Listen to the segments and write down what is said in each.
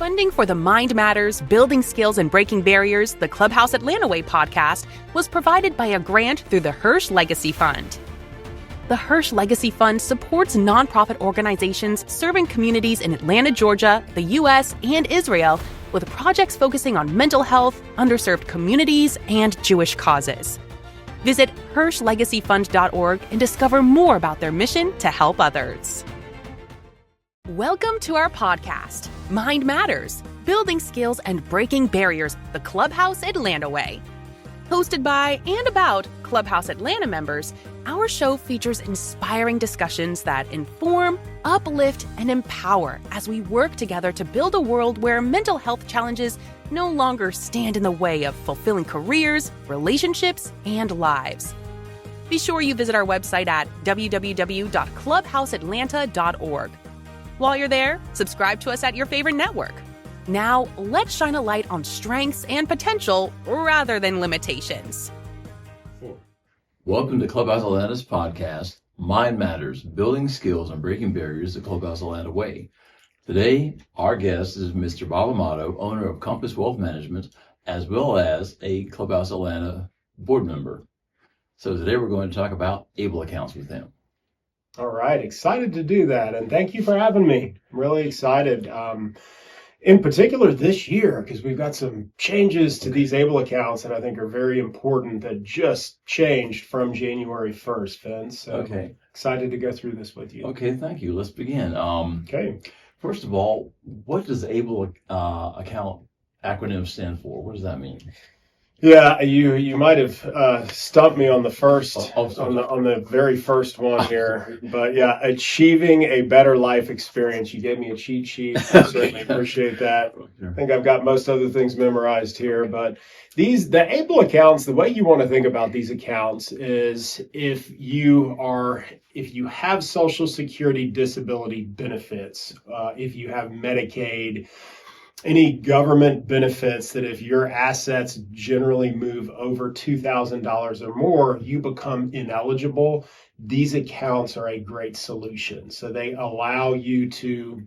Funding for the Mind Matters, Building Skills and Breaking Barriers, the Clubhouse Atlanta Way podcast was provided by a grant through the Hirsch Legacy Fund. The Hirsch Legacy Fund supports nonprofit organizations serving communities in Atlanta, Georgia, the U.S., and Israel with projects focusing on mental health, underserved communities, and Jewish causes. Visit HirschLegacyFund.org and discover more about their mission to help others. Welcome to our podcast, Mind Matters, Building Skills and Breaking Barriers, the Clubhouse Atlanta Way. Hosted by and about Clubhouse Atlanta members, our show features inspiring discussions that inform, uplift, and empower as we work together to build a world where mental health challenges no longer stand in the way of fulfilling careers, relationships, and lives. Be sure you visit our website at www.clubhouseatlanta.org. While you're there, subscribe to us at your favorite network. Now, let's shine a light on strengths and potential rather than limitations. Welcome to Clubhouse Atlanta's podcast, Mind Matters, Building Skills and Breaking Barriers the Clubhouse Atlanta Way. Today, our guest is Mr. Robert Amato, owner of Compass Wealth Management, as well as a Clubhouse Atlanta board member. So today we're going to talk about ABLE accounts with him. All right, excited to do that, and thank you for having me. I'm really excited, in particular this year, because we've got some changes to these ABLE accounts that I think are very important that just changed from January 1st, Vince. So excited to go through this with you. Okay, thank you. Let's begin. Okay. First of all, what does ABLE account acronym stand for? What does that mean? Yeah, you might have stumped me on the first, on the very first one here, but yeah, achieving a better life experience. You gave me a cheat sheet. I certainly appreciate that. I think I've got most other things memorized here, but the ABLE accounts, the way you want to think about these accounts is if you have Social Security disability benefits, if you have Medicaid, any government benefits that if your assets generally move over $2,000 or more, you become ineligible. These accounts are a great solution. So they allow you to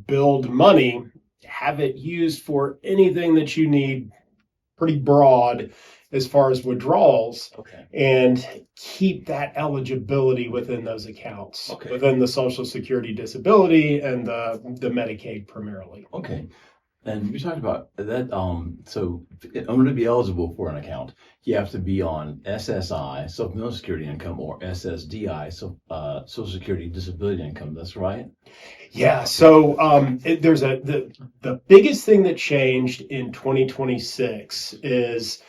build money, have it used for anything that you need, pretty broad as far as withdrawals, and keep that eligibility within those accounts, within the Social Security disability and the Medicaid primarily. Okay. And we talked about that. So in order to be eligible for an account, you have to be on SSI, Supplemental Security Income, or SSDI, Social Security Disability Income. That's right. Yeah. So there's the biggest thing that changed in 2026 is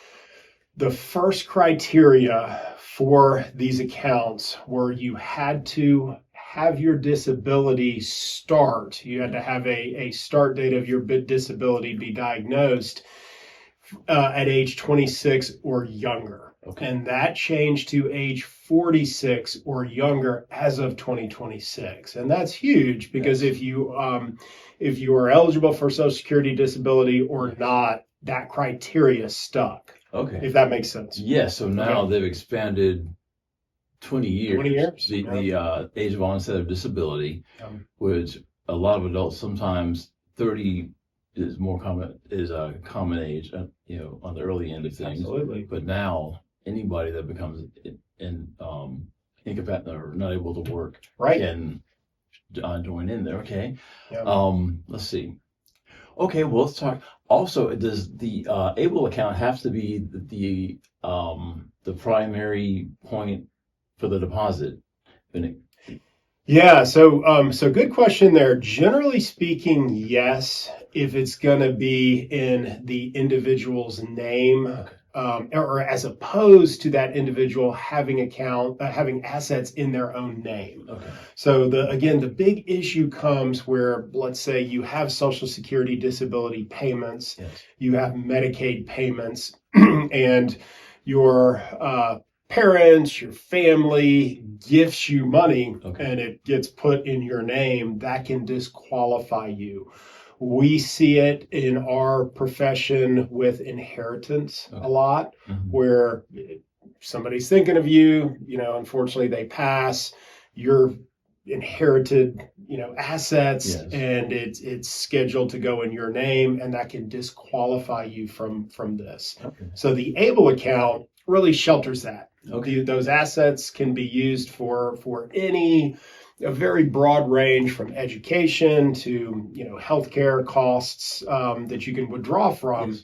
the first criteria for these accounts were you had to have your disability start. You had to have a start date of your disability be diagnosed at age 26 or younger. And that changed to age 46 or younger as of 2026. And that's huge because if you are eligible for Social Security disability or not, that criteria stuck. If that makes sense. Yes. So now they've expanded 20 years. 20 years. The age of onset of disability, which a lot of adults, sometimes 30 is more common, is a common age, on the early end of things. Absolutely. But now anybody that becomes incapacitated or not able to work can join in there. Let's see. Okay, well, let's talk. Also, does the ABLE account have to be the primary point for the deposit? Yeah, so good question there. Generally speaking, yes, if it's going to be in the individual's name, or as opposed to that individual having assets in their own name. So the big issue comes where, let's say you have Social Security disability payments, you have Medicaid payments, and your parents, your family gifts you money and it gets put in your name, that can disqualify you. We see it in our profession with inheritance a lot, where somebody's thinking of you, unfortunately they pass, you're inherited, assets, Yes. and it's scheduled to go in your name, and that can disqualify you from this. Okay. So the ABLE account really shelters that. Okay. Those assets can be used for a very broad range, from education to healthcare costs that you can withdraw from. Yes.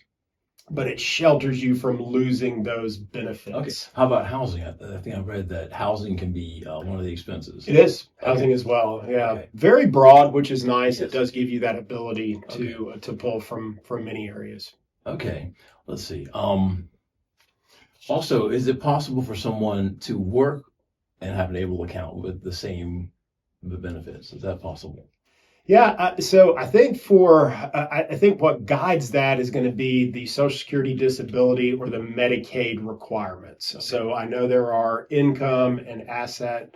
But it shelters you from losing those Okay. benefits. How about housing? I think I've read that housing can be one of the expenses. It is housing Okay. as well. Yeah, Okay. very broad, which is nice. Yes. It does give you that ability Okay. to pull from many areas. Okay. Let's see. Also, is it possible for someone to work and have an ABLE account with the same benefits? Is that possible? Yeah, so I think I think what guides that is going to be the Social Security disability or the Medicaid requirements. Okay. So I know there are income and asset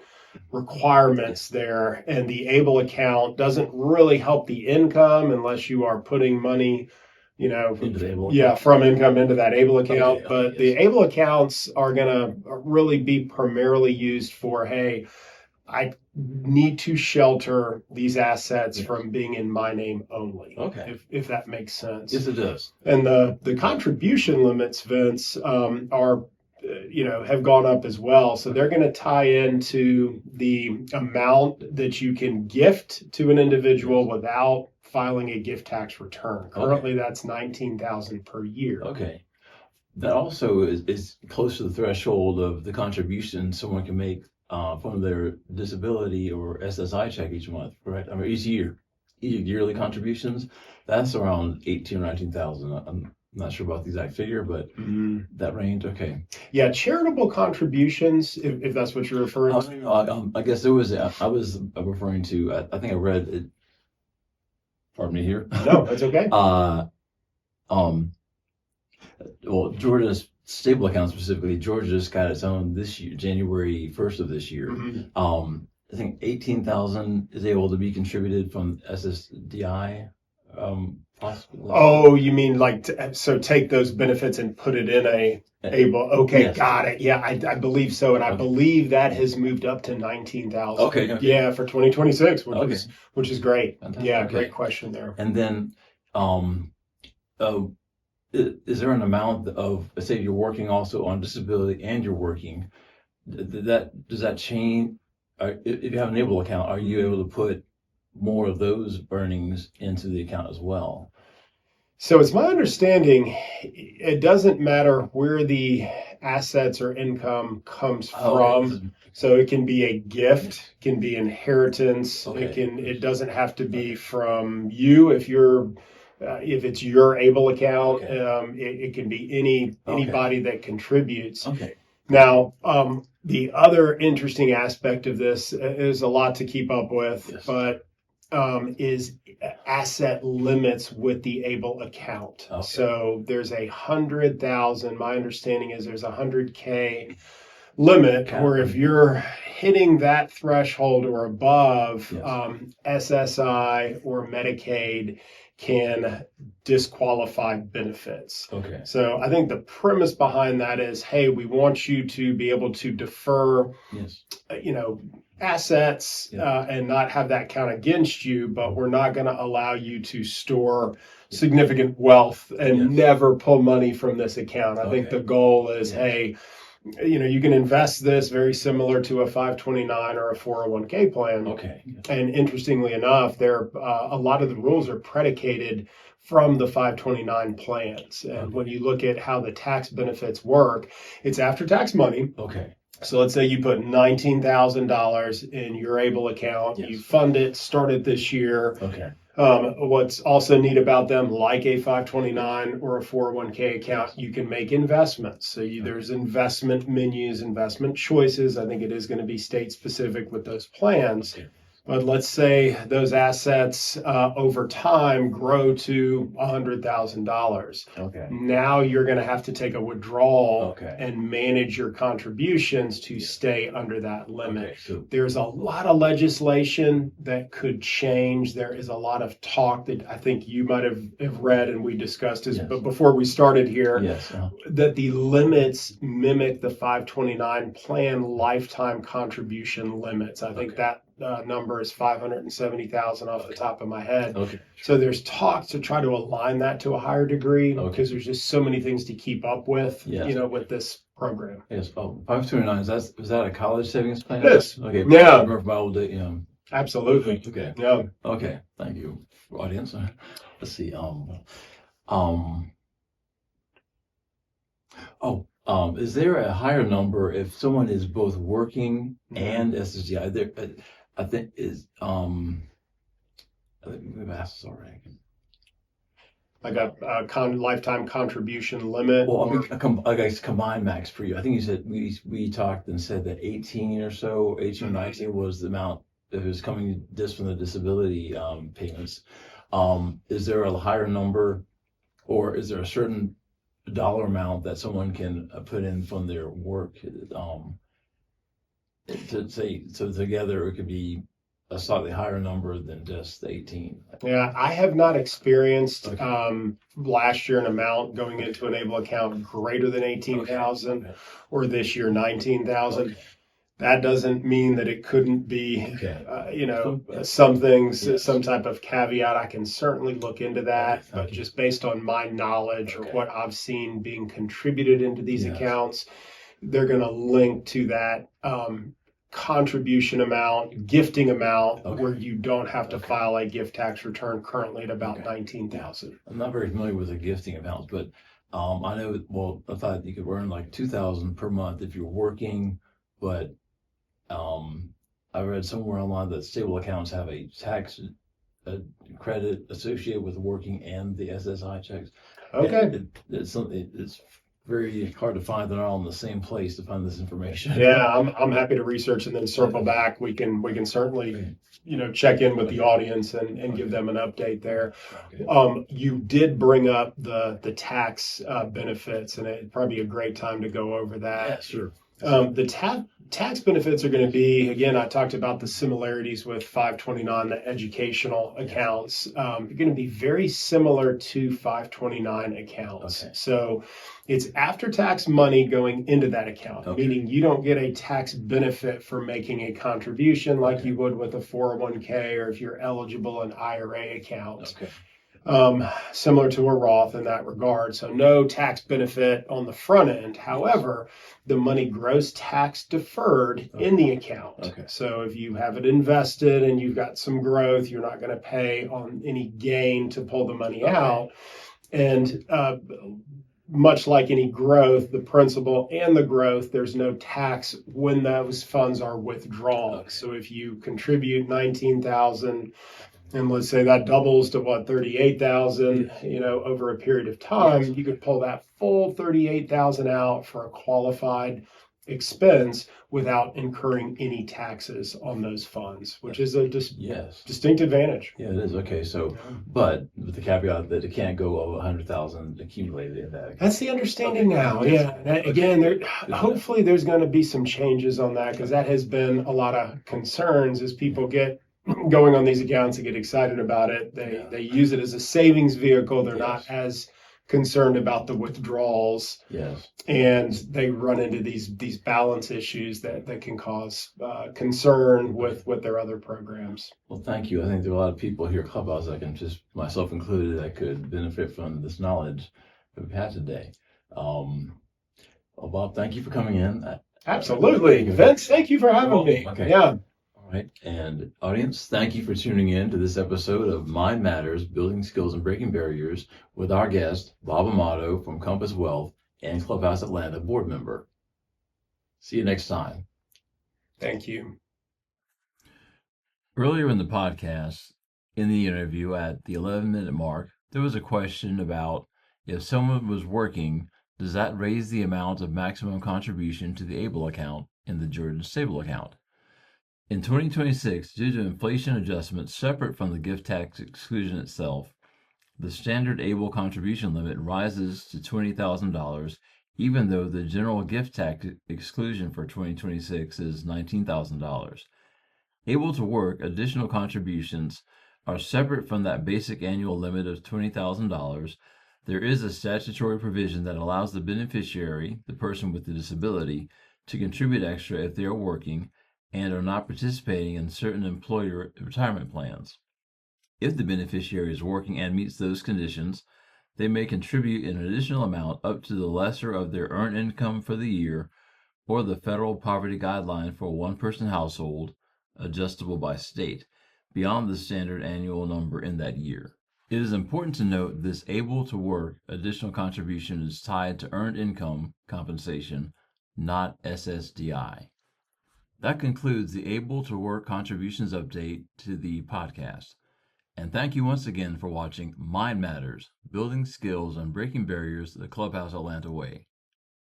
requirements there, and the ABLE account doesn't really help the income unless you are putting money, Into the ABLE account? from income into that ABLE account. Okay, But yes. the ABLE accounts are going to really be primarily used for, hey, I need to shelter these assets Yes. from being in my name only. Okay. If that makes sense. Yes, it does. And the contribution limits, Vince, are have gone up as well. So they're going to tie into the amount that you can gift to an individual without filing a gift tax return. Currently, that's $19,000 per year. Okay. That also is close to the threshold of the contribution someone can make from their disability or SSI check each month, correct? I mean, each yearly contributions, that's around 18 or 19,000. I'm not sure about the exact figure, but that range. Okay. Yeah, charitable contributions, if that's what you're referring to. I guess I was referring to. I think I read it. Pardon me here. No, that's okay. Well, Georgia's stable account specifically, Georgia just got its own this year, January 1st of this year. Mhm. I think 18,000 is able to be contributed from SSDI, possibly. Oh, you mean so take those benefits and put it in a ABLE? Okay, Yes. got it. Yeah, I believe so, and I Okay. believe that has moved up to 19,000. Okay. Yeah, for 2026, Okay. which is great. Fantastic. Yeah, Okay. great question there. And then, is there an amount of, let's say you're working also on disability and you're working, does that change? If you have an ABLE account, are you able to put more of those earnings into the account as well? So it's my understanding it doesn't matter where the assets or income comes from. So it can be a gift, can be inheritance. Okay. It doesn't have to be from you if it's your ABLE account. Okay. It can be anybody that contributes. Okay. Now, the other interesting aspect of this is a lot to keep up with, Yes. but is asset limits with the ABLE account. Okay. So there's 100,000. My understanding is there's 100K limit where if you're hitting that threshold or above, Yes. SSI or Medicaid can disqualify benefits. Okay. So I think the premise behind that is, hey, we want you to be able to defer, Yes. Assets and not have that count against you, but we're not going to allow you to store significant wealth and never pull money from this account. I think the goal is, hey, you can invest this very similar to a 529 or a 401k plan. Okay. And interestingly enough, a lot of the rules are predicated from the 529 plans. And when you look at how the tax benefits work, it's after-tax money. Okay. So let's say you put $19,000 in your ABLE account. Yes. You fund it, start it this year. Okay. What's also neat about them, like a 529 or a 401k account, you can make investments. So there's investment menus, investment choices. I think it is going to be state specific with those plans. Okay. But let's say those assets over time grow to $100,000. Okay. Now you're going to have to take a withdrawal and manage your contributions to stay under that limit. Okay. So there's a lot of legislation that could change. There is a lot of talk that I think you might have read and we discussed but before we started here, that the limits mimic the 529 plan lifetime contribution limits. I think number is 570,000 off the top of my head. Okay. So there's talk to try to align that to a higher degree Okay. because there's just so many things to keep up with, Yes. with this program. Yes. Oh, 529. Is that a college savings plan? It is. Okay. Yeah. I remember my old day. Absolutely. Okay. Yeah. Okay. Thank you, audience. Let's see. Is there a higher number if someone is both working and SSDI? There, I think we've asked this already. Like a lifetime contribution limit. Well, I guess combined max for you. I think you said we talked and said that 18 or so, 18 or 19 was the amount that was coming just from the disability payments. Is there a higher number, or is there a certain dollar amount that someone can put in from their work to say, so together it could be a slightly higher number than just the 18? Yeah, I have not experienced last year an amount going into an ABLE account greater than 18,000 or this year 19,000. Okay. That doesn't mean that it couldn't be, Okay. some things, Yes. some type of caveat. I can certainly look into that, Okay, but okay. just based on my knowledge or Okay. what I've seen being contributed into these Yes. accounts, they're going to link to that contribution amount, gifting amount, Okay. where you don't have to Okay. file a gift tax return currently at about Okay. 19,000. I'm not very familiar with the gifting amounts, but I know, well, I thought you could earn like 2,000 per month if you're working, but I read somewhere online that stable accounts have a tax credit associated with working and the SSI checks. Okay. It's very hard to find. They're all in the same place to find this information. Yeah, I'm happy to research and then circle back. We can certainly, check in with the audience and give them an update there. Okay. You did bring up the tax benefits, and it'd probably be a great time to go over that. Yeah, sure. The tax benefits are going to be, again, I talked about the similarities with 529, the educational accounts. They're going to be very similar to 529 accounts. Okay. So it's after-tax money going into that account, Okay. meaning you don't get a tax benefit for making a contribution like Okay. you would with a 401k or if you're eligible an IRA account. Okay. Similar to a Roth in that regard. So no tax benefit on the front end. However, the money gross tax deferred in the account. Okay. So if you have it invested and you've got some growth, you're not going to pay on any gain to pull the money out. And much like any growth, the principal and the growth, there's no tax when those funds are withdrawn. Okay. So if you contribute 19,000, and let's say that doubles to 38,000, over a period of time, Yes. you could pull that full 38,000 out for a qualified expense without incurring any taxes on those funds, which is a Yes. distinct advantage. Yeah, it is. Okay. So, but with the caveat that it can't go over 100,000 accumulated in that account. That's the understanding now. Okay. Yeah. Again, hopefully there's going to be some changes on that, because that has been a lot of concerns as people get going on these accounts and get excited about it. They use it as a savings vehicle. They're not as concerned about the withdrawals. Yes. And they run into these balance issues that can cause concern with their other programs. Well, thank you. I think there are a lot of people here at Clubhouse, that can, just myself included, that could benefit from this knowledge that we've had today. Well, Bob, thank you for coming in. Absolutely. Vince, thank you for having me. Okay. Yeah. All right. And audience, thank you for tuning in to this episode of Mind Matters, Building Skills and Breaking Barriers, with our guest, Bob Amato from Compass Wealth and Clubhouse Atlanta board member. See you next time. Thank you. Earlier in the podcast, in the interview at the 11-minute mark, there was a question about if someone was working, does that raise the amount of maximum contribution to the ABLE account in the Georgia Stable account? In 2026, due to inflation adjustments separate from the gift tax exclusion itself, the standard ABLE contribution limit rises to $20,000, even though the general gift tax exclusion for 2026 is $19,000. Able to work, additional contributions are separate from that basic annual limit of $20,000. There is a statutory provision that allows the beneficiary, the person with the disability, to contribute extra if they are working, and are not participating in certain employer retirement plans. If the beneficiary is working and meets those conditions, they may contribute an additional amount up to the lesser of their earned income for the year or the federal poverty guideline for a one-person household, adjustable by state, beyond the standard annual number in that year. It is important to note this able-to-work additional contribution is tied to earned income compensation, not SSDI. That concludes the able-to-work contributions update to the podcast. And thank you once again for watching Mind Matters, Building Skills and Breaking Barriers the Clubhouse Atlanta Way.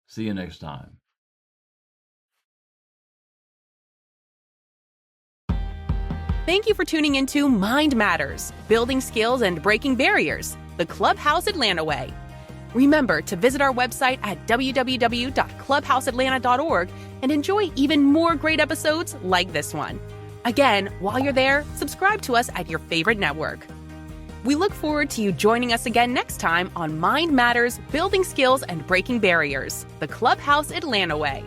See you next time. Thank you for tuning into Mind Matters, Building Skills and Breaking Barriers, the Clubhouse Atlanta Way. Remember to visit our website at www.clubhouseatlanta.org and enjoy even more great episodes like this one. Again, while you're there, subscribe to us at your favorite network. We look forward to you joining us again next time on Mind Matters, Building Skills and Breaking Barriers, the Clubhouse Atlanta Way.